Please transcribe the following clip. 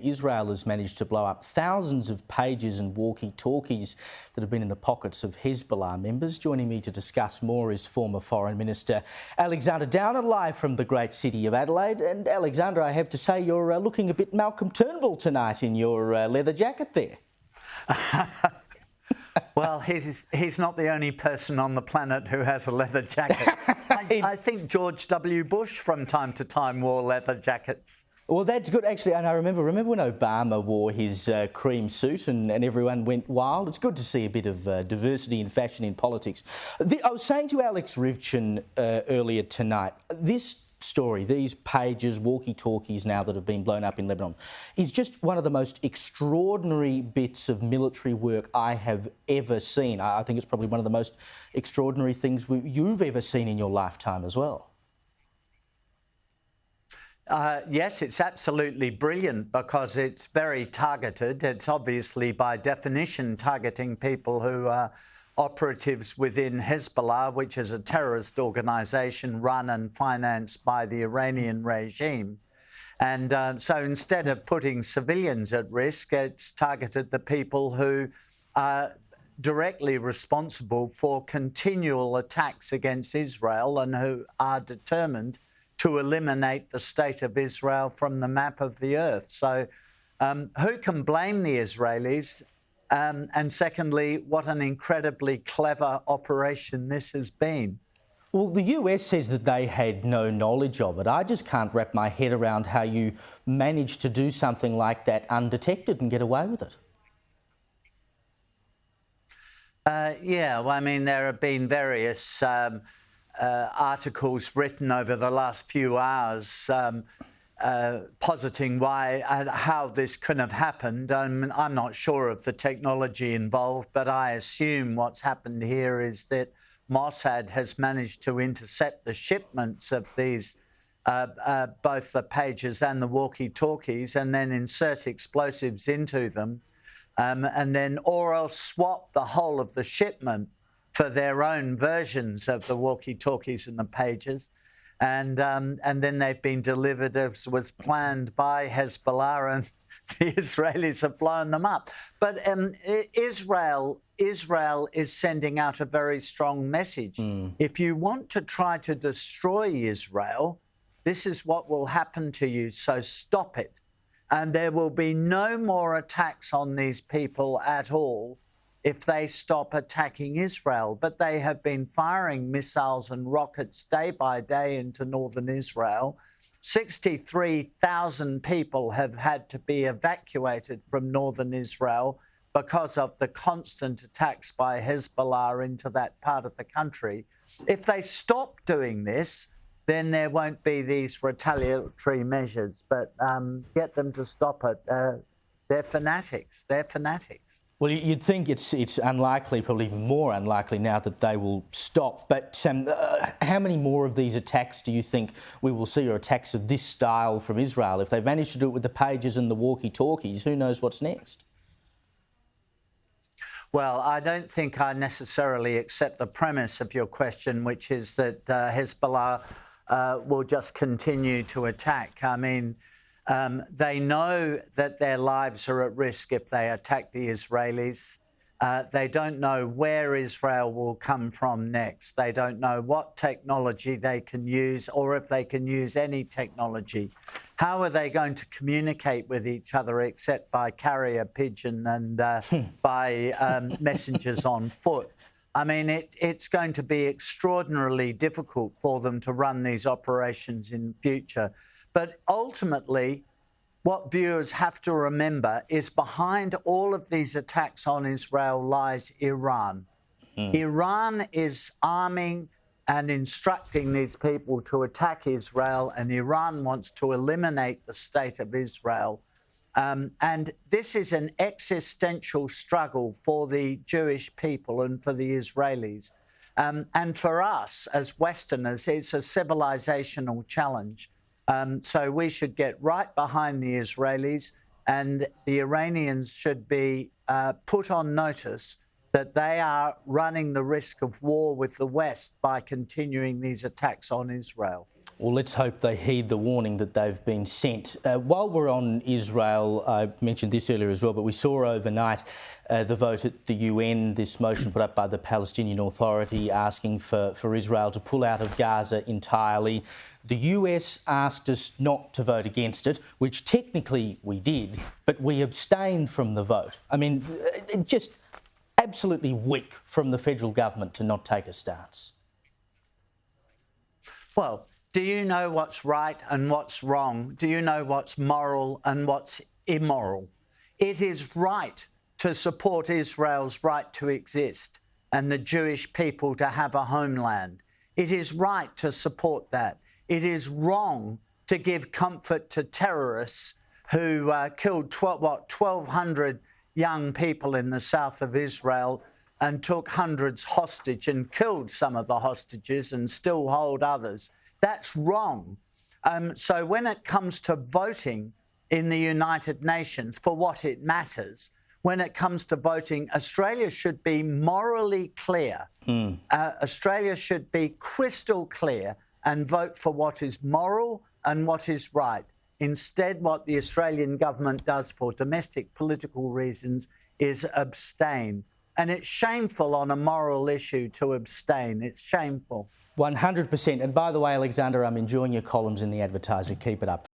Israel has managed to blow up thousands of pages and walkie-talkies that have been in the pockets of Hezbollah members. Joining me to discuss more is former Foreign Minister Alexander Downer, live from the great city of Adelaide. And Alexander, I have to say you're looking a bit Malcolm Turnbull tonight in your leather jacket there. Well, he's not the only person on the planet who has a leather jacket. I think George W. Bush from time to time wore leather jackets. Well, that's good, actually. And I remember when Obama wore his cream suit and everyone went wild. It's good to see a bit of diversity in fashion in politics. I was saying to Alex Rivchin earlier tonight, this story, these pages, walkie-talkies now that have been blown up in Lebanon, is just one of the most extraordinary bits of military work I have ever seen. I think it's probably one of the most extraordinary things you've ever seen in your lifetime as well. Yes, it's absolutely brilliant because it's very targeted. It's obviously, by definition, targeting people who are operatives within Hezbollah, which is a terrorist organisation run and financed by the Iranian regime. And so instead of putting civilians at risk, it's targeted the people who are directly responsible for continual attacks against Israel and who are determined to eliminate the state of Israel from the map of the earth. So who can blame the Israelis? And secondly, what an incredibly clever operation this has been. Well, the US says that they had no knowledge of it. I just can't wrap my head around how you managed to do something like that undetected and get away with it. Yeah, well, I mean, there have been various articles written over the last few hours positing why and how this couldn't have happened. I'm not sure of the technology involved, but I assume what's happened here is that Mossad has managed to intercept the shipments of these, both the pages and the walkie-talkies, and then insert explosives into them, and then or else swap the whole of the shipment for their own versions of the walkie-talkies and the pages. And then they've been delivered as was planned by Hezbollah, and the Israelis have blown them up. But Israel is sending out a very strong message. If you want to try to destroy Israel, this is what will happen to you, so stop it. And there will be no more attacks on these people at all if they stop attacking Israel. But they have been firing missiles and rockets day by day into northern Israel. 63,000 people have had to be evacuated from northern Israel because of the constant attacks by Hezbollah into that part of the country. If they stop doing this, then there won't be these retaliatory measures. But get them to stop it. They're fanatics. They're fanatics. Well, you'd think it's unlikely, probably even more unlikely now that they will stop. But how many more of these attacks do you think we will see, or attacks of this style from Israel? If they've managed to do it with the pages and the walkie-talkies, who knows what's next? Well, I don't think I necessarily accept the premise of your question, which is that Hezbollah will just continue to attack. I mean, they know that their lives are at risk if they attack the Israelis. They don't know where Israel will come from next. They don't know what technology they can use, or if they can use any technology. How are they going to communicate with each other except by carrier pigeon and by messengers on foot? I mean, it's going to be extraordinarily difficult for them to run these operations in future. But ultimately, what viewers have to remember is behind all of these attacks on Israel lies Iran. Iran is arming and instructing these people to attack Israel, and Iran wants to eliminate the state of Israel. And this is an existential struggle for the Jewish people and for the Israelis. And for us as Westerners, it's a civilizational challenge. So we should get right behind the Israelis, and the Iranians should be put on notice that they are running the risk of war with the West by continuing these attacks on Israel. Well, let's hope they heed the warning that they've been sent. While we're on Israel, I mentioned this earlier as well, but we saw overnight the vote at the UN, this motion put up by the Palestinian Authority asking for Israel to pull out of Gaza entirely. The US asked us not to vote against it, which technically we did, but we abstained from the vote. I mean, just absolutely weak from the federal government to not take a stance. Well, do you know what's right and what's wrong? Do you know what's moral and what's immoral? It is right to support Israel's right to exist and the Jewish people to have a homeland. It is right to support that. It is wrong to give comfort to terrorists who killed 1,200 young people in the south of Israel and took hundreds hostage and killed some of the hostages and still hold others. That's wrong. So when it comes to voting in the United Nations for what it matters, when it comes to voting, Australia should be morally clear. Australia should be crystal clear and vote for what is moral and what is right. Instead, what the Australian government does for domestic political reasons is abstain. And it's shameful on a moral issue to abstain. It's shameful. 100%. And by the way, Alexander, I'm enjoying your columns in The Advertiser. Keep it up.